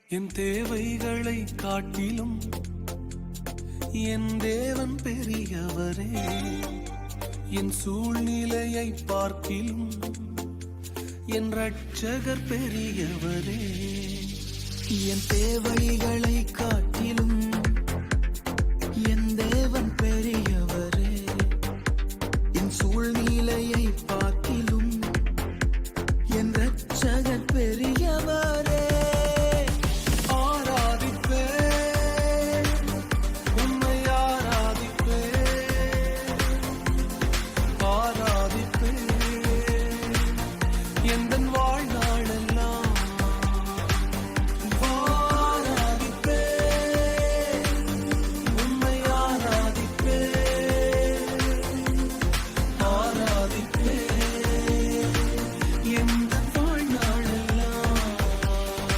என் தேவைகளை காட்டிலும் என் தேவன் பெரியவரே. என் சூழ்நிலையை பார்க்கிலும் என் ரட்சகர் பெரியவரே. என் தேவைகளை காட்டிலும்